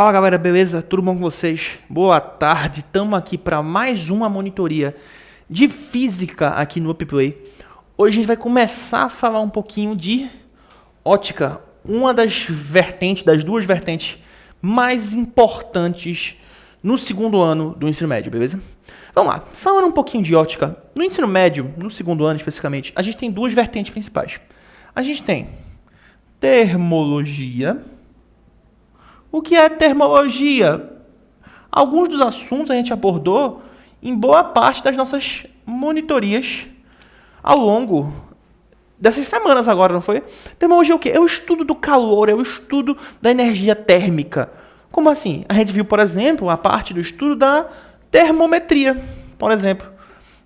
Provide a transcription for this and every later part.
Fala galera, beleza? Tudo bom com vocês? Boa tarde, estamos aqui para mais uma monitoria de física aqui no UpPlay. Hoje a gente vai começar a falar um pouquinho de ótica, uma das duas vertentes mais importantes no segundo ano do ensino médio, beleza? Vamos lá, falando um pouquinho de ótica, no ensino médio, no segundo ano especificamente, a gente tem duas vertentes principais. A gente tem termologia. O que é termologia? Alguns dos assuntos a gente abordou em boa parte das nossas monitorias ao longo dessas semanas agora, não foi? Termologia é o quê? É o estudo do calor, é o estudo da energia térmica. Como assim? A gente viu, por exemplo, a parte do estudo da termometria, por exemplo.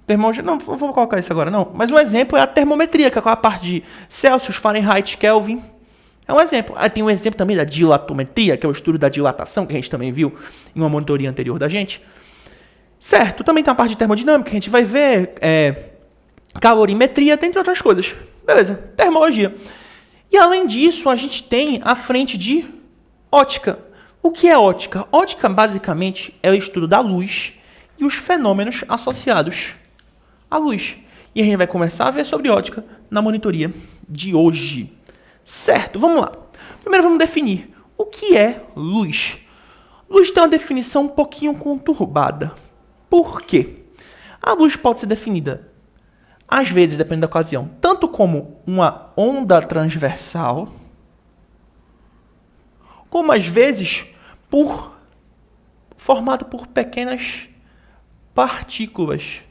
Termologia, não vou colocar isso agora, não. Mas um exemplo é a termometria, que é a parte de Celsius, Fahrenheit, Kelvin. É um exemplo. Tem um exemplo também da dilatometria, que é o estudo da dilatação, que a gente também viu em uma monitoria anterior da gente. Certo, também tem a parte de termodinâmica, que a gente vai ver calorimetria, entre outras coisas. Beleza, termologia. E além disso, a gente tem a frente de ótica. O que é ótica? Ótica, basicamente, é o estudo da luz e os fenômenos associados à luz. E a gente vai começar a ver sobre ótica na monitoria de hoje. Certo, vamos lá. Primeiro vamos definir o que é luz. Luz tem uma definição um pouquinho conturbada. Por quê? A luz pode ser definida, às vezes, dependendo da ocasião, tanto como uma onda transversal, como às vezes formado por pequenas partículas.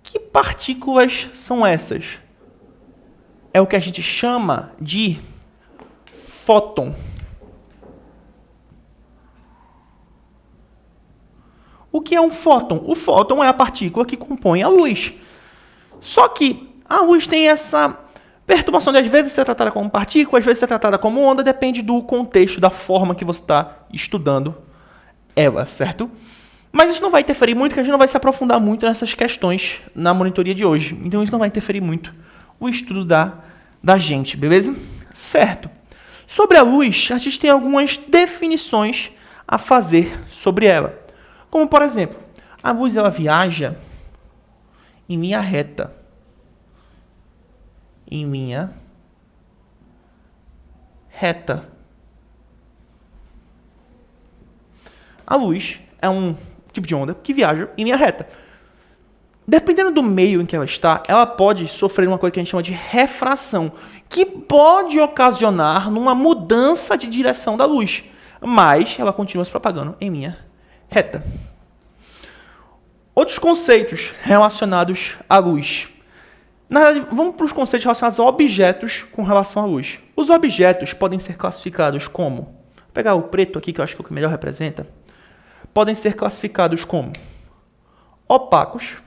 Que partículas são essas? É o que a gente chama de fóton. O que é um fóton? O fóton é a partícula que compõe a luz. Só que a luz tem essa perturbação de às vezes ser tratada como partícula, às vezes ser tratada como onda, depende do contexto, da forma que você está estudando ela, certo? Mas isso não vai interferir muito, porque a gente não vai se aprofundar muito nessas questões na monitoria de hoje. Então isso não vai interferir muito o estudo da gente, beleza? Certo. Sobre a luz, a gente tem algumas definições a fazer sobre ela. Como, por exemplo, a luz ela viaja em linha reta. Em linha reta. A luz é um tipo de onda que viaja em linha reta. Dependendo do meio em que ela está, ela pode sofrer uma coisa que a gente chama de refração, que pode ocasionar numa mudança de direção da luz, mas ela continua se propagando em linha reta. Outros conceitos relacionados à luz. Na verdade, vamos para os conceitos relacionados a objetos com relação à luz. Os objetos podem ser classificados como... Vou pegar o preto aqui, que eu acho que é o que melhor representa. Podem ser classificados como opacos.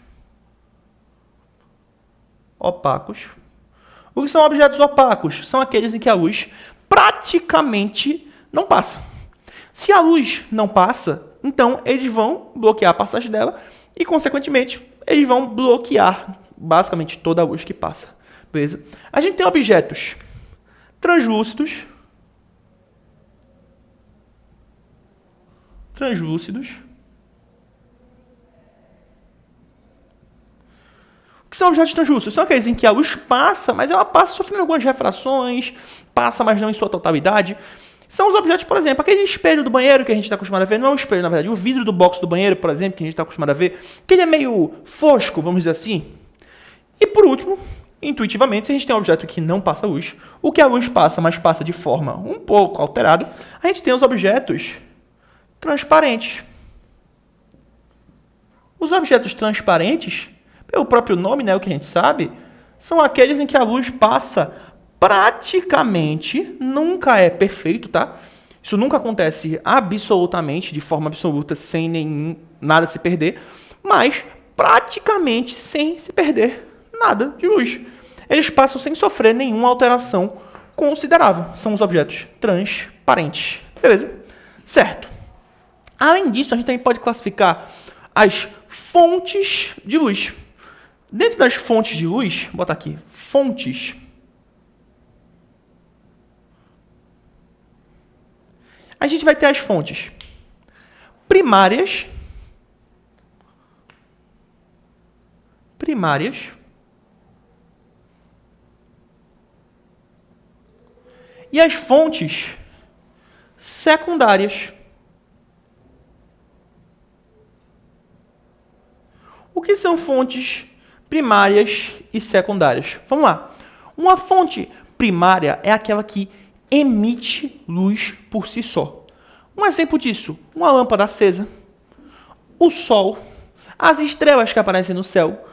Opacos. O que são objetos opacos? São aqueles em que a luz praticamente não passa. Se a luz não passa, então eles vão bloquear a passagem dela e, consequentemente, eles vão bloquear basicamente toda a luz que passa. Beleza? A gente tem objetos translúcidos. O que são objetos translúcidos? São aqueles em que a luz passa, mas ela passa sofrendo algumas refrações, passa, mas não em sua totalidade. São os objetos, por exemplo, aquele espelho do banheiro que a gente está acostumado a ver, não é um espelho, na verdade, o vidro do box do banheiro, por exemplo, que a gente está acostumado a ver, que ele é meio fosco, vamos dizer assim. E por último, intuitivamente, se a gente tem um objeto que não passa luz, o que a luz passa, mas passa de forma um pouco alterada, a gente tem os objetos transparentes. Os objetos transparentes, pelo próprio nome, né, o que a gente sabe, são aqueles em que a luz passa praticamente, nunca é perfeito, tá? Isso nunca acontece absolutamente, de forma absoluta, sem nada se perder, mas praticamente sem se perder nada de luz. Eles passam sem sofrer nenhuma alteração considerável. São os objetos transparentes. Beleza? Certo. Além disso, a gente também pode classificar as fontes de luz. Dentro das fontes de luz, vou botar aqui, fontes. a gente vai ter as fontes primárias, e as fontes secundárias. O que são fontes primárias e secundárias? Vamos lá. Uma fonte primária é aquela que emite luz por si só. Um exemplo disso, uma lâmpada acesa, o sol, as estrelas que aparecem no céu,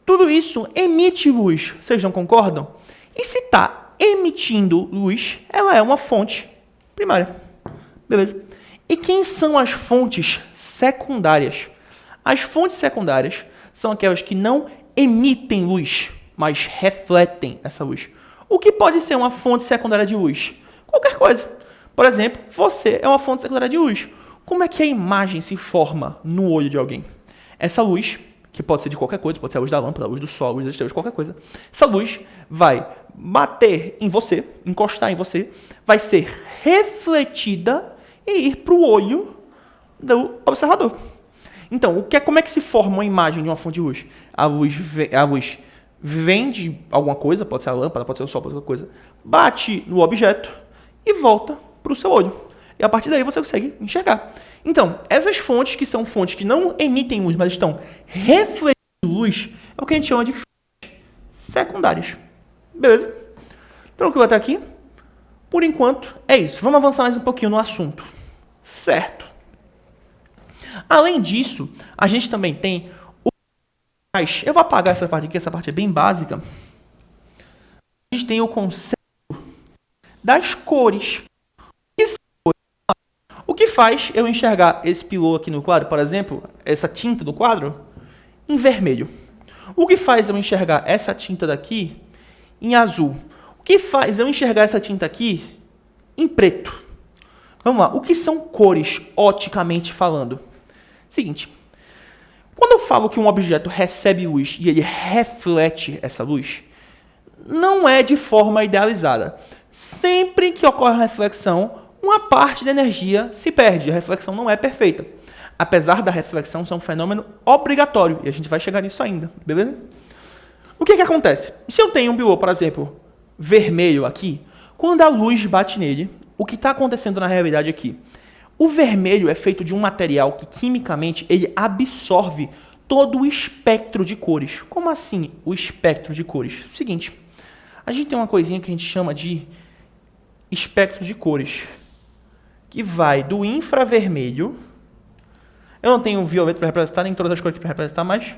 tudo isso emite luz. Vocês não concordam? E se está emitindo luz, ela é uma fonte primária. Beleza? E quem são as fontes secundárias? As fontes secundárias são aquelas que não emitem luz, mas refletem essa luz. O que pode ser uma fonte secundária de luz? Qualquer coisa. Por exemplo, você é uma fonte secundária de luz. Como é que a imagem se forma no olho de alguém? Essa luz, que pode ser de qualquer coisa, pode ser a luz da lâmpada, a luz do sol, a luz das estrelas, qualquer coisa. Essa luz vai bater em você, encostar em você, vai ser refletida e ir para o olho do observador. Então, como é que se forma uma imagem de uma fonte de luz? A luz vem de alguma coisa, pode ser a lâmpada, pode ser o sol, pode ser qualquer coisa, bate no objeto e volta para o seu olho. E a partir daí você consegue enxergar. Então, essas fontes que são fontes que não emitem luz, mas estão refletindo luz, é o que a gente chama de fontes secundárias. Beleza? Tranquilo até aqui? Por enquanto, é isso. Vamos avançar mais um pouquinho no assunto. Certo. Além disso, a gente também tem o... Eu vou apagar essa parte aqui, essa parte é bem básica. A gente tem o conceito das cores. O que faz eu enxergar esse pilô aqui no quadro, por exemplo, essa tinta do quadro, em vermelho? O que faz eu enxergar essa tinta daqui em azul? O que faz eu enxergar essa tinta aqui em preto? Vamos lá, o que são cores, oticamente falando? Seguinte, quando eu falo que um objeto recebe luz e ele reflete essa luz, não é de forma idealizada. Sempre que ocorre a reflexão, uma parte da energia se perde. A reflexão não é perfeita. Apesar da reflexão ser um fenômeno obrigatório, e a gente vai chegar nisso ainda, beleza? O que acontece? Se eu tenho um pilô, por exemplo, vermelho aqui, quando a luz bate nele, o que está acontecendo na realidade aqui? O vermelho é feito de um material que, quimicamente, ele absorve todo o espectro de cores. Como assim, o espectro de cores? Seguinte, a gente tem uma coisinha que a gente chama de espectro de cores, que vai do infravermelho, eu não tenho violeta para representar, nem todas as cores para representar, mas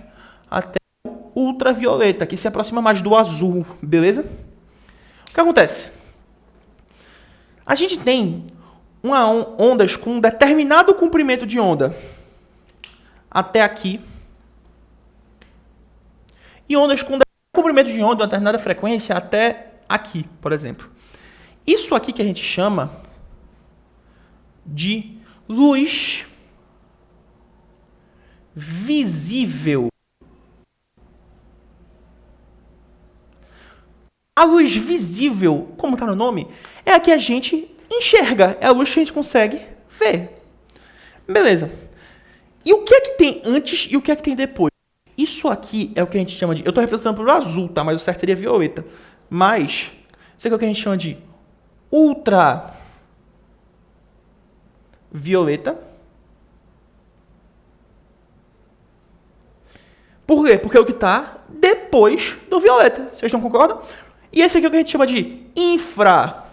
até o ultravioleta, que se aproxima mais do azul, beleza? O que acontece? A gente tem ondas com um determinado comprimento de onda até aqui, e ondas com um determinado comprimento de onda, uma determinada frequência até aqui, por exemplo. Isso aqui que a gente chama de luz visível. A luz visível, como está no nome, é a que a gente enxerga, é a luz que a gente consegue ver. Beleza. E o que é que tem antes e o que é que tem depois? Isso aqui é o que a gente chama de... Eu estou representando pelo azul, tá? Mas o certo seria violeta. Mas isso aqui é o que a gente chama de ultravioleta. Por quê? Porque é o que está depois do violeta. Vocês não concordam? E esse aqui é o que a gente chama de infravermelho.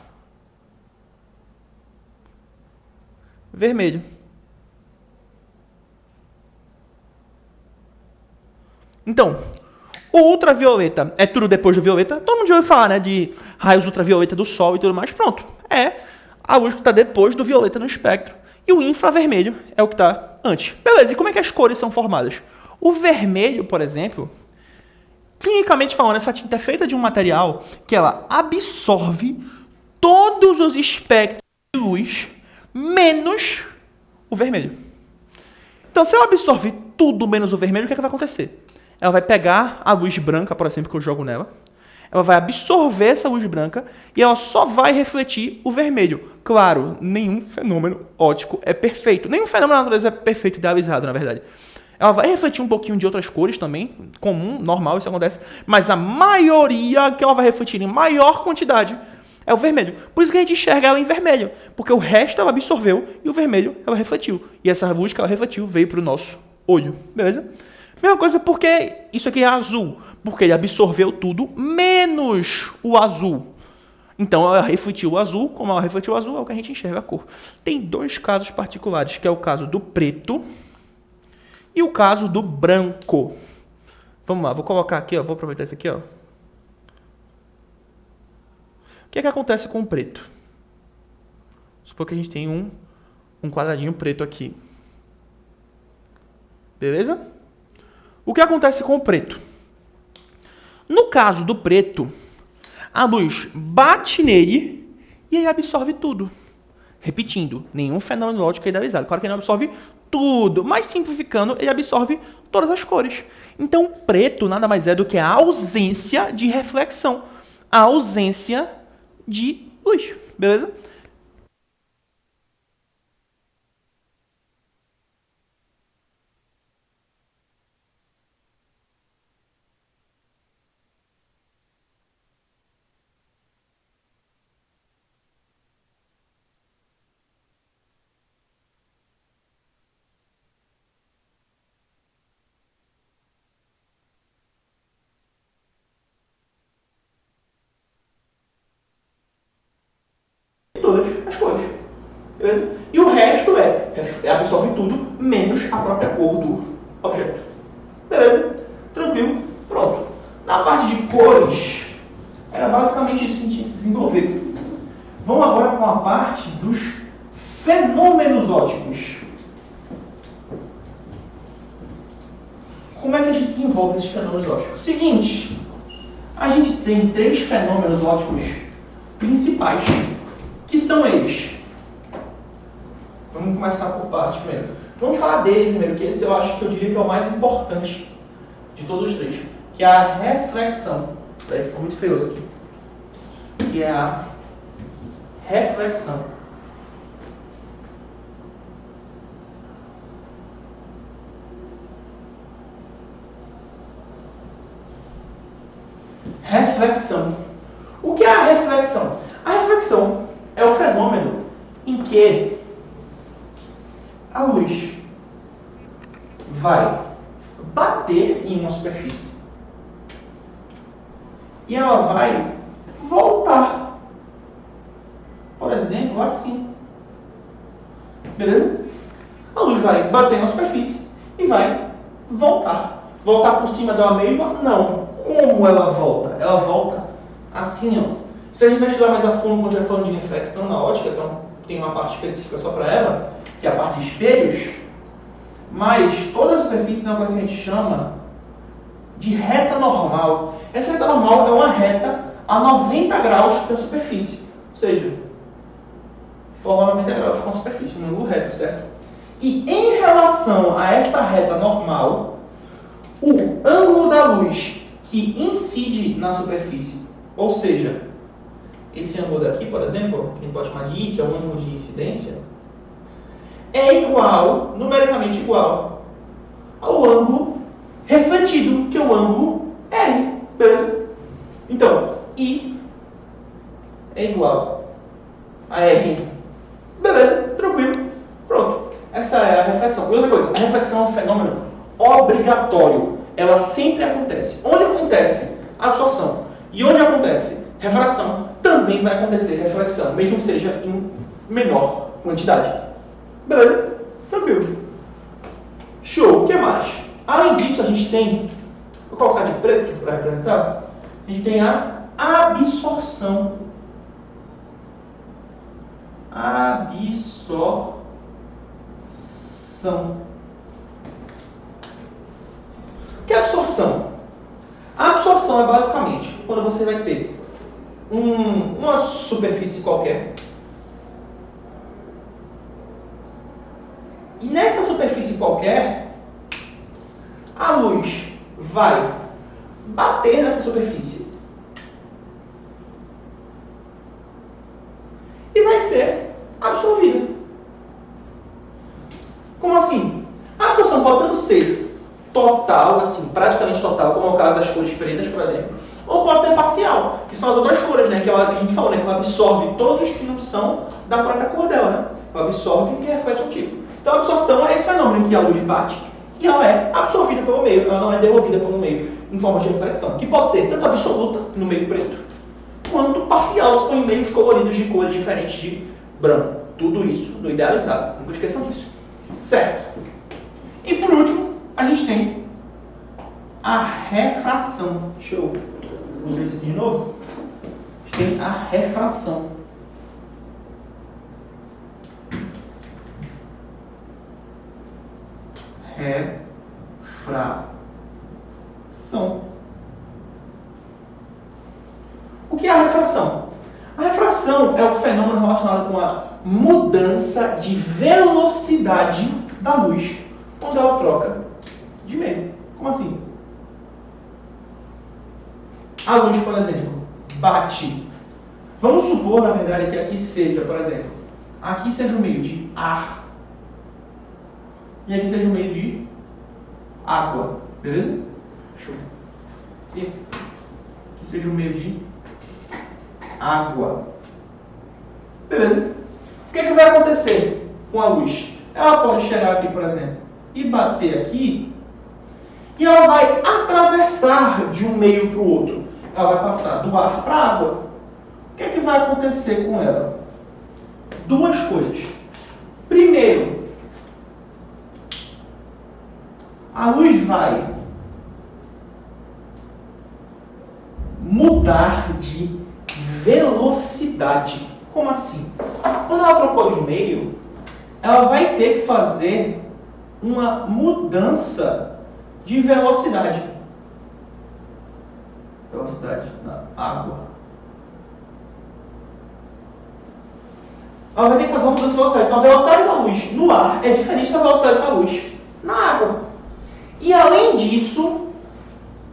Então, o ultravioleta é tudo depois do violeta. Todo mundo já ouviu falar, né? De raios ultravioleta do sol e tudo mais. Pronto. É a luz que está depois do violeta no espectro. E o infravermelho é o que está antes. Beleza, e como é que as cores são formadas? O vermelho, por exemplo, quimicamente falando, essa tinta é feita de um material que ela absorve todos os espectros de luz, menos o vermelho. Então, se ela absorve tudo menos o vermelho, o que é que vai acontecer? Ela vai pegar a luz branca, por exemplo, que eu jogo nela, ela vai absorver essa luz branca e ela só vai refletir o vermelho. Claro, nenhum fenômeno óptico é perfeito. Nenhum fenômeno da natureza é perfeito, idealizado, na verdade. Ela vai refletir um pouquinho de outras cores também, comum, normal, isso acontece. Mas a maioria que ela vai refletir em maior quantidade é o vermelho. Por isso que a gente enxerga ela em vermelho. Porque o resto ela absorveu e o vermelho ela refletiu. E essa luz que ela refletiu veio para o nosso olho. Beleza? Mesma coisa porque isso aqui é azul. Porque ele absorveu tudo menos o azul. Então ela refletiu o azul. Como ela refletiu o azul, é o que a gente enxerga a cor. Tem dois casos particulares, que é o caso do preto e o caso do branco. Vamos lá, vou colocar aqui, ó, vou aproveitar isso aqui, ó. O que é que acontece com o preto? Supor que a gente tem um quadradinho preto aqui. Beleza? O que acontece com o preto? No caso do preto, a luz bate nele e ele absorve tudo. Repetindo, nenhum fenômeno óptico é idealizado. Claro que ele não absorve tudo, mas simplificando, ele absorve todas as cores. Então, o preto nada mais é do que a ausência de reflexão, a ausência de luz, beleza? Todas as cores, beleza? E o resto absorve tudo, menos a própria cor do objeto. Beleza? Tranquilo? Pronto. Na parte de cores, era basicamente isso que a gente tinha que desenvolver. Vamos agora com a parte dos fenômenos ópticos. Como é que a gente desenvolve esses fenômenos ópticos? Seguinte, a gente tem três fenômenos ópticos principais, que são eles. Vamos começar por parte primeiro. Vamos falar dele primeiro, que esse eu diria que é o mais importante de todos os três, que é a reflexão. Daí ficou muito feioso aqui. Que é a reflexão. Reflexão. O que é a reflexão? A reflexão é o fenômeno em que a luz vai bater em uma superfície e ela vai voltar. Por exemplo, assim. Beleza? A luz vai bater na superfície e vai voltar. Voltar por cima dela mesma? Não. Como ela volta? Ela volta assim, ó. Se a gente vai estudar mais a fundo quando estiver falando de reflexão na ótica, então tem uma parte específica só para ela, que é a parte de espelhos, mas toda a superfície tem uma coisa que a gente chama de reta normal. Essa reta normal é uma reta a 90 graus da superfície, ou seja, forma 90 graus com a superfície, um ângulo reto, certo? E em relação a essa reta normal, o ângulo da luz que incide na superfície, ou seja, esse ângulo daqui, por exemplo, que a gente pode chamar de I, que é o ângulo de incidência, é igual, numericamente igual, ao ângulo refletido, que é o ângulo R, beleza? Então, I é igual a R. Beleza? Tranquilo? Pronto. Essa é a reflexão. E outra coisa, a reflexão é um fenômeno obrigatório. Ela sempre acontece. Onde acontece absorção e onde acontece refração, também vai acontecer reflexão, mesmo que seja em menor quantidade. Beleza? Tranquilo. Show. O que mais? Além disso, a gente tem, vou colocar de preto para representar, a gente tem a absorção. Absorção. O que é absorção? A absorção é basicamente quando você vai ter uma superfície qualquer e nessa superfície qualquer a luz vai bater nessa superfície total, assim, praticamente total, como é o caso das cores pretas, por exemplo, ou pode ser parcial, que são as outras cores, né? Que ela, que a gente falou, né? Que ela absorve todos os que não são da própria cor dela, né? Ela absorve e reflete um tipo. Então a absorção é esse fenômeno em que a luz bate e ela é absorvida pelo meio, ela não é devolvida pelo meio em forma de reflexão, que pode ser tanto absoluta no meio preto, quanto parcial se for em meios coloridos de cores diferentes de branco. Tudo isso no idealizado, nunca esqueçam disso. Certo. E por último, a gente tem a refração. Deixa eu ver isso aqui de novo. A gente tem a refração. Refração. O que é a refração? A refração é o fenômeno relacionado com a mudança de velocidade da luz quando ela troca de meio. Como assim? A luz, por exemplo, bate. Vamos supor, na verdade, que aqui seja, por exemplo, aqui seja o meio de ar e aqui seja o meio de água. Beleza? Deixa eu ver. Aqui seja o meio de água. Beleza? O que é que vai acontecer com a luz? Ela pode chegar aqui, por exemplo, e bater aqui, e ela vai atravessar de um meio para o outro. Ela vai passar do ar para a água. O que é que vai acontecer com ela? Duas coisas. Primeiro, a luz vai mudar de velocidade. Como assim? Quando ela trocou de meio, ela vai ter que fazer uma mudança de velocidade. Velocidade na água. Ela vai ter que fazer uma mudança de velocidade. Então, a velocidade da luz no ar é diferente da velocidade da luz na água. E, além disso,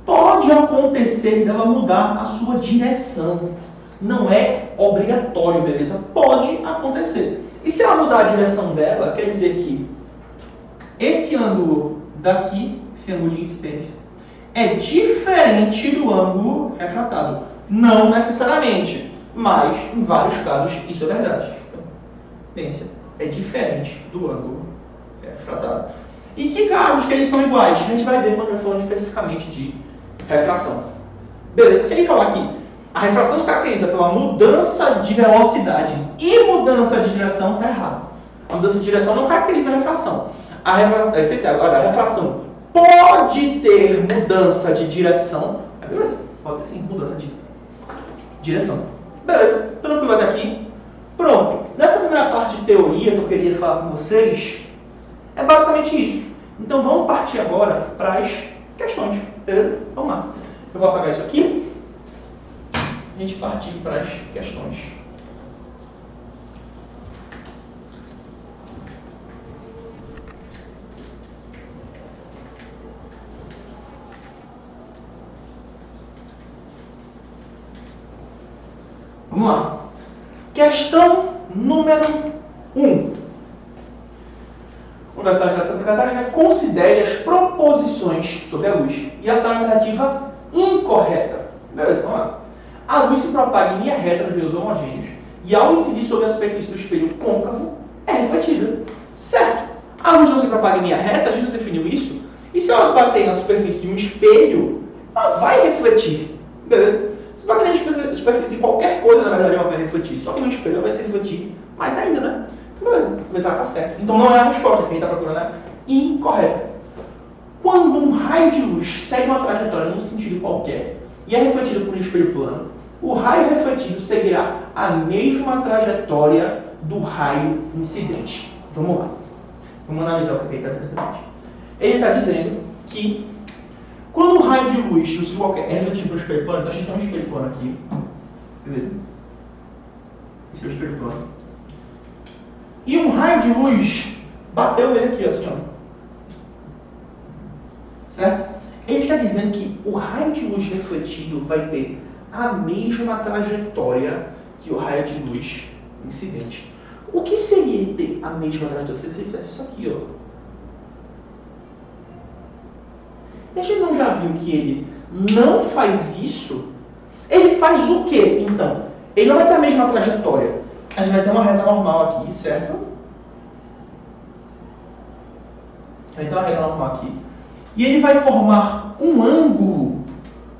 pode acontecer dela mudar a sua direção. Não é obrigatório, beleza? Pode acontecer. E se ela mudar a direção dela, quer dizer que esse ângulo daqui, esse ângulo de incidência, é diferente do ângulo refratado. Não necessariamente, mas em vários casos isso é verdade. Incidência é diferente do ângulo refratado. E que casos que eles são iguais? A gente vai ver quando eu falando especificamente de refração. Beleza, se ele falar aqui, a refração se caracteriza pela mudança de velocidade e mudança de direção, está errado. A mudança de direção não caracteriza a refração. A refração pode ter mudança de direção. Beleza, pode ter sim mudança de direção. Beleza, tranquilo até aqui. Pronto. Nessa primeira parte de teoria que eu queria falar com vocês, é basicamente isso. Então vamos partir agora para as questões. Beleza? Vamos lá. Eu vou apagar isso aqui. A gente partir para as questões. Vamos lá. Questão número 1. Universidade de Santa Catarina considere as proposições sobre a luz e a alternativa incorreta. Beleza, vamos lá. A luz se propaga em linha reta nos meios homogêneos e, ao incidir sobre a superfície do espelho côncavo, é refletida. Certo. A luz não se propaga em linha reta, a gente já definiu isso. E se ela bater na superfície de um espelho, ela vai refletir. Beleza? Se bater na superfície de qualquer coisa, na verdade, ela vai refletir. Só que no espelho ela vai se refletir mais ainda, né? Então, beleza. A letra A está certa. Então não é a resposta que a gente está procurando, é incorreta. Quando um raio de luz segue uma trajetória num sentido qualquer e é refletido por um espelho plano, o raio refletido seguirá a mesma trajetória do raio incidente. Vamos lá. Vamos analisar o que ele está dizendo. Ele está dizendo que quando um raio de luz, se qualquer, é refletido por um espelho plano, então a gente tem um espelho plano aqui. Beleza? Esse é o espelho plano. E um raio de luz bateu nele aqui, assim, ó. Certo? Ele está dizendo que o raio de luz refletido vai ter a mesma trajetória que o raio de luz incidente. O que seria ter a mesma trajetória? Se você fizesse isso aqui, ó. E a gente não já viu que ele não faz isso? Ele faz o quê, então? Ele não vai ter a mesma trajetória. A gente vai ter uma reta normal aqui, certo? Vai ter uma reta normal aqui. E ele vai formar um ângulo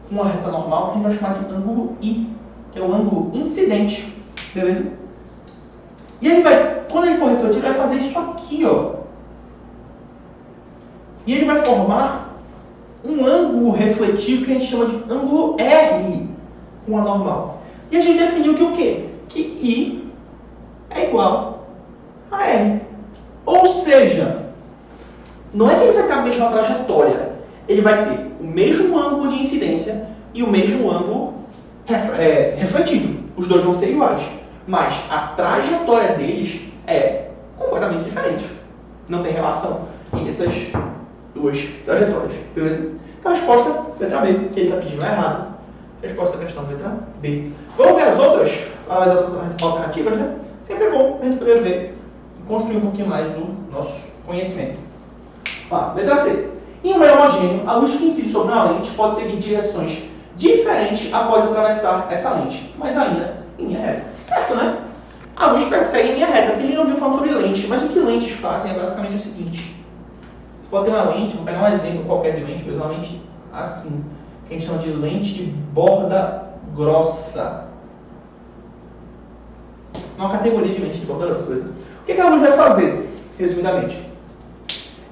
com uma reta normal que a gente vai chamar de ângulo I, que é o ângulo incidente. Beleza? E ele vai, quando ele for refletir, ele vai fazer isso aqui, ó. E ele vai formar um ângulo refletido que a gente chama de ângulo R com a normal. E a gente definiu que o quê? Que I é igual a R. Ou seja, não é que ele vai ter a mesma trajetória. Ele vai ter o mesmo ângulo de incidência e o mesmo ângulo refletido. Os dois vão ser iguais. Mas a trajetória deles é completamente diferente. Não tem relação entre essas duas trajetórias. Beleza? Então a resposta, letra B, que ele está pedindo é errada. A resposta da questão, letra B. Vamos ver as outras alternativas, né? Sempre é bom a gente poder ver e construir um pouquinho mais do nosso conhecimento. Letra C. Em um meio homogêneo, a luz que incide sobre uma lente pode seguir direções diferentes após atravessar essa lente, mas ainda em linha reta. Certo, né? A luz persegue em linha reta, porque a gente não viu falando sobre lente, mas o que lentes fazem é basicamente o seguinte. Você pode ter uma lente, vou pegar um exemplo qualquer de lente, uma lente assim, que a gente chama de lente de borda grossa. Uma categoria de lente de borda grossa, beleza? O que a luz vai fazer, resumidamente?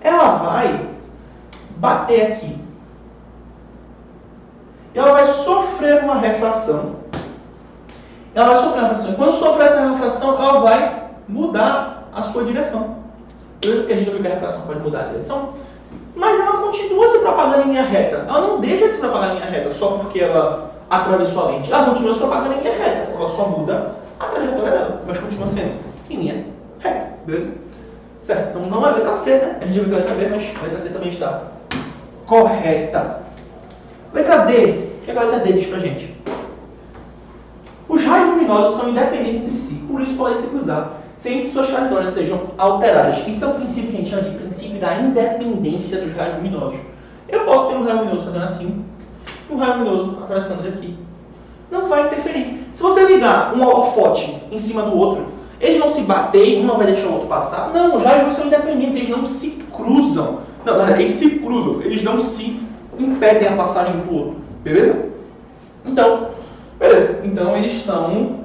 Ela vai bater aqui. E ela vai sofrer uma refração. E quando sofrer essa refração, ela vai mudar a sua direção. Porque a gente viu que a refração pode mudar a direção, mas ela continua se propagando em linha reta. Ela não deixa de se propagar em linha reta só porque ela atravessou a lente. Ela continua se propagando em linha reta. Ela só muda a trajetória dela, mas continua sendo em linha reta. Beleza? Certo? Então não é a letra C, né? A gente já viu que a letra B, mas a letra C também está correta. Letra D. O que a letra D diz pra gente? Os raios luminosos são independentes entre si, por isso podem se cruzar, sem que suas trajetórias sejam alteradas. Isso é um princípio que a gente chama de princípio da independência dos raios luminosos. Eu posso ter um raio luminoso fazendo assim, e um raio luminoso atravessando ele aqui. Não vai interferir. Se você ligar um holofote em cima do outro, eles não se batem, um não vai deixar o outro passar. Não, os raios são independentes, eles não se cruzam. Não, eles se cruzam, eles não se impedem a passagem do outro. Beleza? Então, beleza. Então eles são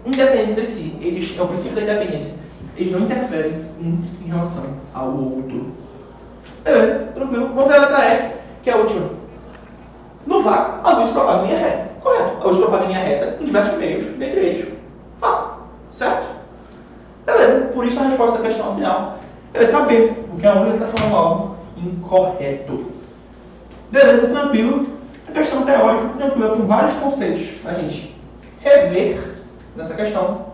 independentes entre si. É o princípio da independência. Eles não interferem um em relação ao outro. Beleza? Tranquilo. Vamos ver a letra E, que é a última. No vácuo, a luz propaga em linha reta. Correto. A luz propaga em linha reta em diversos meios, dentre eles fato. Certo? Beleza. Por isso a resposta da questão final é a letra B, porque a única está falando algo incorreto. Beleza? Tranquilo. A questão teórica, tranquila, com vários conceitos a gente rever nessa questão.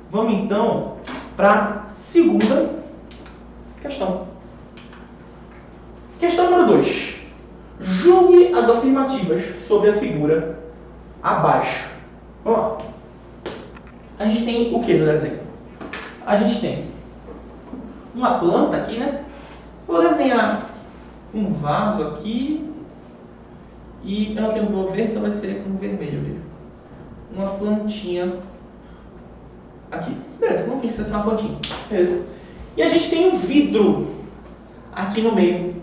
Vamos então para a segunda questão. Questão número 2. Julgue as afirmativas sobre a figura abaixo. Vamos lá. A gente tem o que no desenho? A gente tem uma planta aqui, né? Vou desenhar um vaso aqui e eu não tenho cor verde, então vai ser um vermelho mesmo. Uma plantinha aqui. Beleza, vamos fingir que isso aqui é uma plantinha. Beleza. E a gente tem um vidro aqui no meio.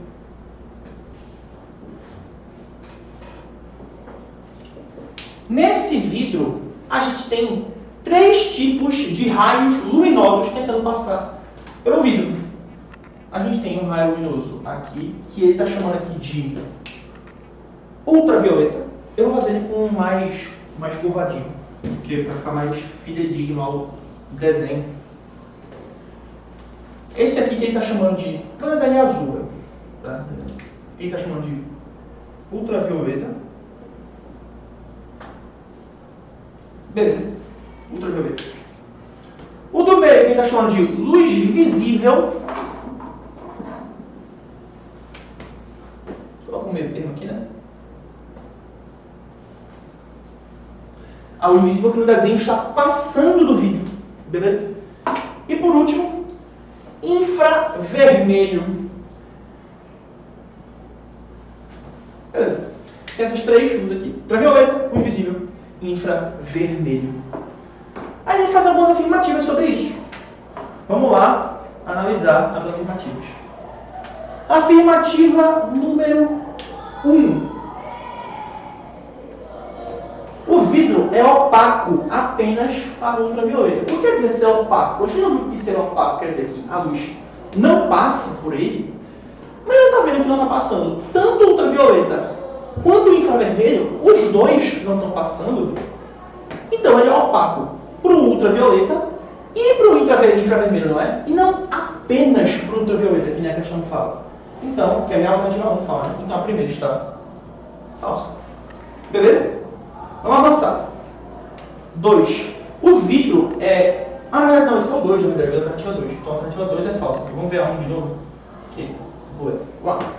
Nesse vidro, a gente tem 3 tipos de raios luminosos tentando passar pelo vidro. A gente tem um raio luminoso aqui, que ele está chamando aqui de ultravioleta. Eu vou fazer ele com mais curvadinho, porque para ficar mais fidedigno ao desenho. Esse aqui que ele está chamando de, vou desenhar azul, tá? Ele está chamando de ultravioleta. Beleza, ultravioleta. O do meio que ele está chamando de luz visível. Coloca um meio termo aqui, né? A luz visível que no desenho está passando do vidro. Beleza? E por último, infravermelho. Beleza. Tem essas três luzes aqui. Ultravioleta, luz visível, infravermelho. Aí a gente faz algumas afirmativas sobre isso. Vamos lá analisar as afirmativas. Afirmativa número 1. O vidro é opaco apenas para o ultravioleta. O que quer dizer ser opaco? A gente não viu que ser opaco quer dizer que a luz não passa por ele, mas ele está vendo que não está passando. Tanto o ultravioleta quanto o infravermelho, os dois não estão passando. Então ele é opaco para o ultravioleta e para o infravermelho, não é? E não apenas para o ultravioleta, que nem a questão fala. Então, que a minha alternativa 1 fala, né? Então a primeira está falsa. Beleza? Vamos avançar. 2. O vidro é... Ah, na verdade não, esse é o 2, na verdade, a alternativa 2. Então a alternativa 2 é falsa. Então, vamos ver a 1 de novo. Ok, boa. Vamos lá.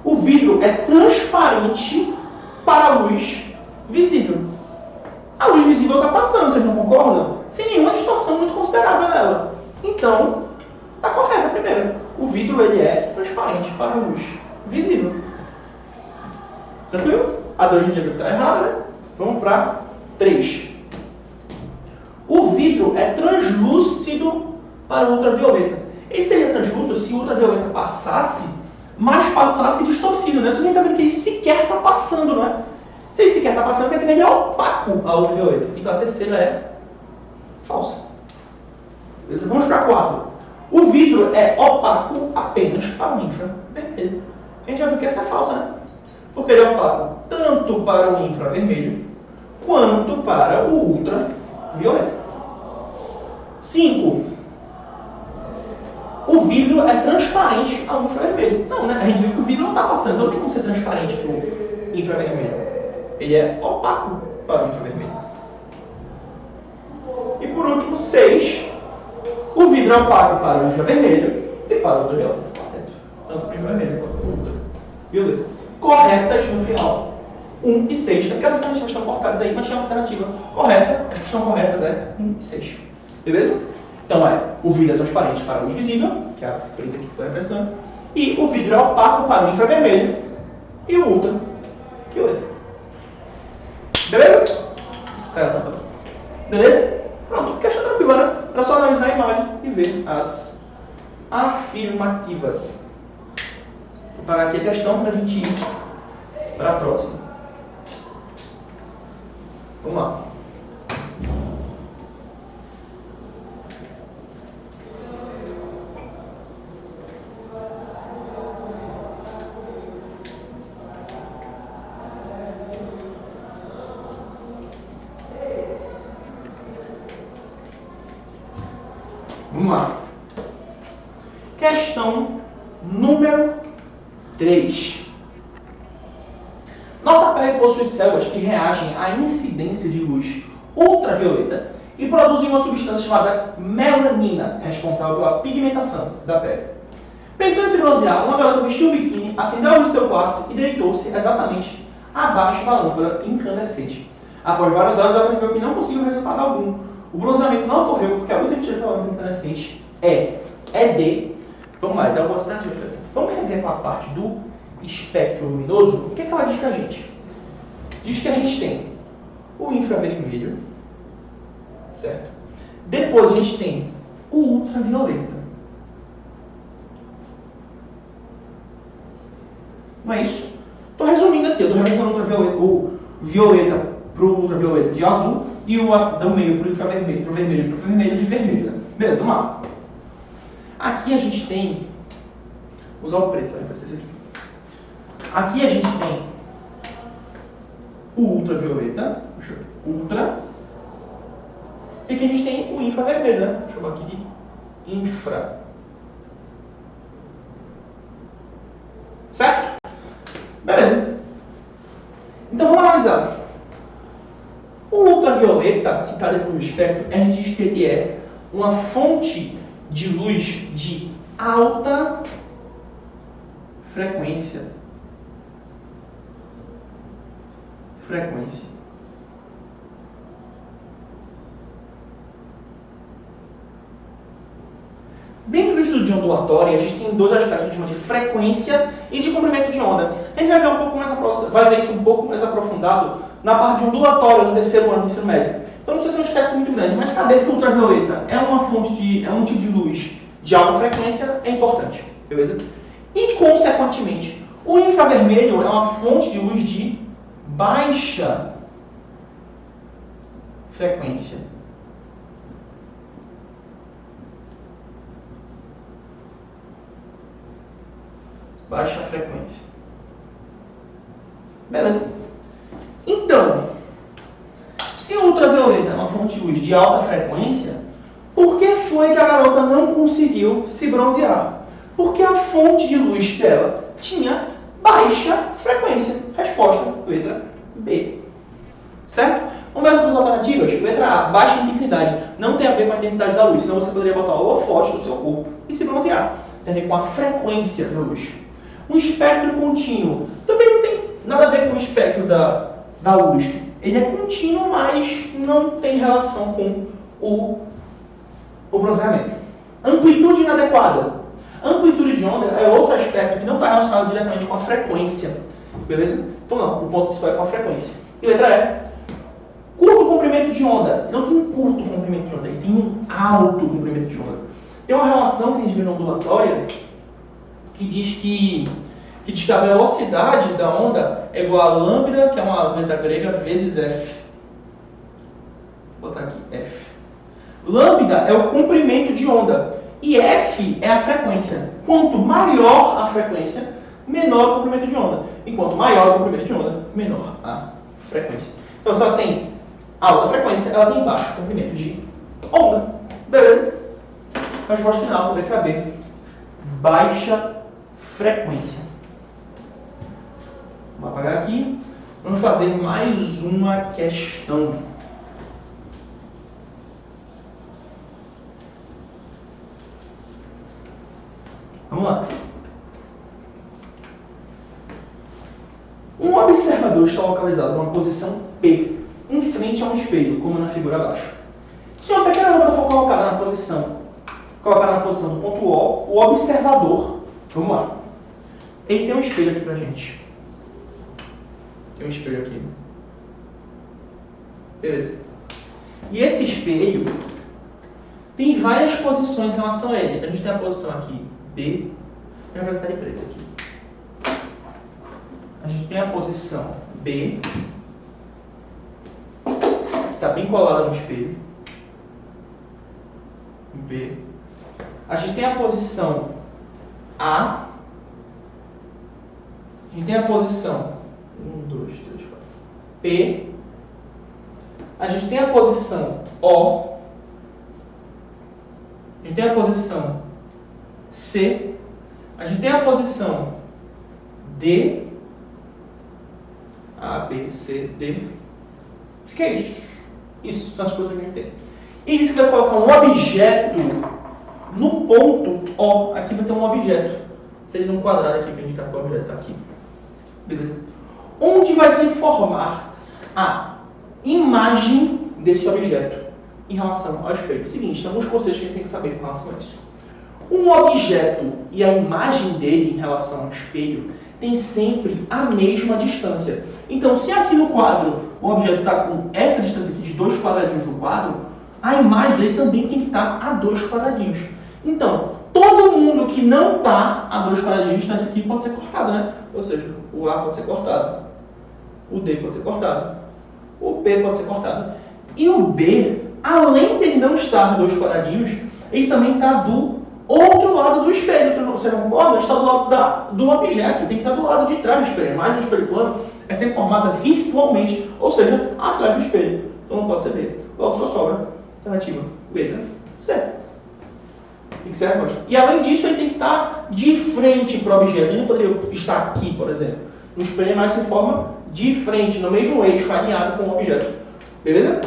O vidro é transparente para a luz visível. A luz visível está passando, vocês não concordam? Sem nenhuma distorção muito considerável nela. Então, está correta a primeira. O vidro ele é transparente para a luz visível. Tranquilo? A 2 a gente já viu que está errada, né? Vamos para 3. O vidro é translúcido para o ultravioleta. Ele seria translúcido se o ultravioleta passasse, mas passasse distorcido, né? Você nem está vendo que ele sequer está passando, não é? Se ele sequer está passando, quer dizer que ele é opaco ao ultravioleta. Então a terceira é falsa. Beleza? Vamos para 4. O vidro é opaco apenas para o infravermelho. A gente já viu que essa é falsa, né? Porque ele é opaco tanto para o infravermelho quanto para o ultravioleta. 5. O vidro é transparente ao infravermelho. Não, né? A gente viu que o vidro não está passando, então não tem como ser transparente para o infravermelho. Ele é opaco para o infravermelho. E por último, 6. O vidro é opaco para o infravermelho e para o ultravioleta. Tanto para o infravermelho quanto para o ultravioleta. Corretas no final. 1 e 6. Porque as alternativas estão cortadas aí, mas tinha uma alternativa correta. As que estão corretas é 1 e 6. Beleza? Então o vidro é transparente para a luz visível, que é a preta aqui que está representando, e o vidro é opaco para o infravermelho e o ultravioleta. Beleza? Caiu a tampa. Beleza? Pronto, questão tranquila, né? Era só analisar a imagem e ver as afirmativas. Vou pagar aqui a questão para a gente ir para a próxima. Vamos lá. Vamos lá. Questão número 3. Nossa pele possui células que reagem à incidência de luz ultravioleta e produzem uma substância chamada melanina, responsável pela pigmentação da pele. Pensando em se bronzear, uma garota vestiu um biquíni, acendeu a luz do seu quarto e deitou-se exatamente abaixo da lâmpada incandescente. Após várias horas, ela percebeu que não conseguiu resultado algum. O bronzeamento não ocorreu porque a luz emitida pela lâmpada incandescente é de... Vamos lá, dá uma alternativa. Vamos rever aquela parte do espectro luminoso. O que é que ela diz pra gente? Diz que a gente tem o infravermelho, certo? Depois a gente tem o ultravioleta. Não é isso? Estou resumindo aqui, eu estou representando o violeta para o ultravioleta de azul e o do meio para o infravermelho, para o vermelho e para o vermelho de vermelho. Né? Beleza, vamos lá. Aqui a gente tem... Vou usar o preto, vai aparecer isso aqui. Aqui a gente tem o ultravioleta, ultra, e aqui a gente tem o infravermelho, né? Deixa eu chamar aqui de infra. Certo? Beleza. Então vamos analisar. O ultravioleta, que está depois do espectro, a gente diz que ele é uma fonte de luz de alta frequência. Dentro do estudo de ondulatória, a gente tem dois aspectos que a gente chama de frequência e de comprimento de onda. A gente vai ver vai ver isso um pouco mais aprofundado na parte de ondulatória no terceiro ano do ensino médio. Então não sei se é uma espécie muito grande, mas saber que o ultravioleta é um tipo de luz de alta frequência é importante, beleza? E, consequentemente, o infravermelho é uma fonte de luz de baixa frequência. Baixa frequência. Beleza? Então, se o ultravioleta é uma fonte de luz de alta frequência, por que foi que a garota não conseguiu se bronzear? Porque a fonte de luz dela tinha baixa frequência. Resposta, letra B. Certo? Vamos ver as duas alternativas. Letra A, baixa intensidade. Não tem a ver com a intensidade da luz, senão você poderia botar o holofote no seu corpo e se bronzear. Tem a ver com a frequência da luz. Um espectro contínuo também não tem nada a ver com o espectro da luz. Ele é contínuo, mas não tem relação com o bronzeamento. Amplitude inadequada. Amplitude de onda é outro aspecto que não está relacionado diretamente com a frequência. Beleza? Então não, o ponto principal é com a frequência. E letra E. Curto comprimento de onda. Não tem um curto comprimento de onda, ele tem um alto comprimento de onda. Tem uma relação que a gente vê na ondulatória que diz que a velocidade da onda é igual a lambda, que é uma letra grega, vezes F. Vou botar aqui, F. Lambda é o comprimento de onda e F é a frequência. Quanto maior a frequência, menor o comprimento de onda. E quanto maior o comprimento de onda, menor a frequência. Então, se ela tem alta frequência, ela tem baixo comprimento de onda. Beleza? A resposta final, letra B. Baixa frequência. Vou apagar aqui. Vamos fazer mais uma questão. Vamos lá. Um observador está localizado numa posição P, em frente a um espelho, como na figura abaixo. Se uma pequena lâmpada for colocada na posição do ponto O, o observador, vamos lá, ele tem um espelho aqui pra gente. Tem um espelho aqui. Beleza. E esse espelho tem várias posições em relação a ele. A gente tem a posição aqui B, eu vou estar em preto isso aqui. A gente tem a posição B, que está bem colada no espelho. B. A gente tem a posição A. A gente tem a posição 1, 2, 3, 4. P. A gente tem a posição O. A gente tem a posição C. A gente tem a posição D. A, B, C, D. O que é isso? Isso são as coisas que a gente tem. E diz que vai colocar um objeto no ponto O. Aqui vai ter um objeto. Tem um quadrado aqui para indicar que o objeto está aqui. Beleza? Onde vai se formar a imagem desse objeto em relação ao espelho? Seguinte, tem alguns conceitos que a gente tem que saber com relação a isso. Um objeto e a imagem dele em relação ao espelho tem sempre a mesma distância. Então, se aqui no quadro o objeto está com essa distância aqui de 2 quadradinhos no quadro, a imagem dele também tem que estar a 2 quadradinhos. Então, todo mundo que não está a 2 quadradinhos de distância aqui pode ser cortado, né? Ou seja, o A pode ser cortado, o D pode ser cortado, o P pode ser cortado. E o B, além de não estar a 2 quadradinhos, ele também está do outro lado do espelho. Você não concorda? Ele está do lado do objeto, tem que estar do lado de trás do espelho. A imagem do espelho plano é sempre formada virtualmente, ou seja, atrás do espelho. Então não pode ser B. Logo só sobra alternativa letra C. Tem que ser a resposta. E além disso, ele tem que estar de frente para o objeto. Ele não poderia estar aqui, por exemplo. No espelho, a imagem se forma de frente, no mesmo eixo, alinhado com o objeto. Beleza?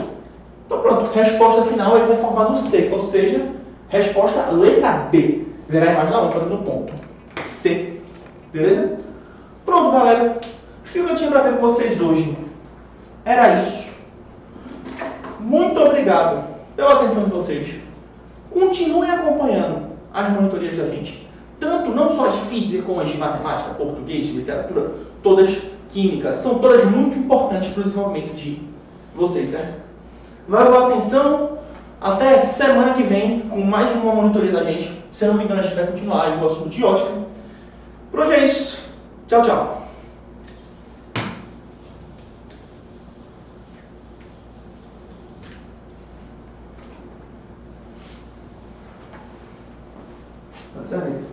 Então pronto, resposta final ele vai formar no C, ou seja, resposta letra B. Verá a imagem da lâmpada no ponto C. Beleza? Pronto, galera. Acho que o que eu tinha para ver com vocês hoje era isso. Muito obrigado pela atenção de vocês. Continuem acompanhando as monitorias da gente. Tanto, não só de física, como as de matemática, português, literatura, todas químicas, são todas muito importantes para o desenvolvimento de vocês, certo? Valeu a atenção, até semana que vem, com mais uma monitoria da gente. Se eu não me engano, a gente vai continuar aí com o assunto de ótica. Por hoje é isso. Tchau, tchau. That's it.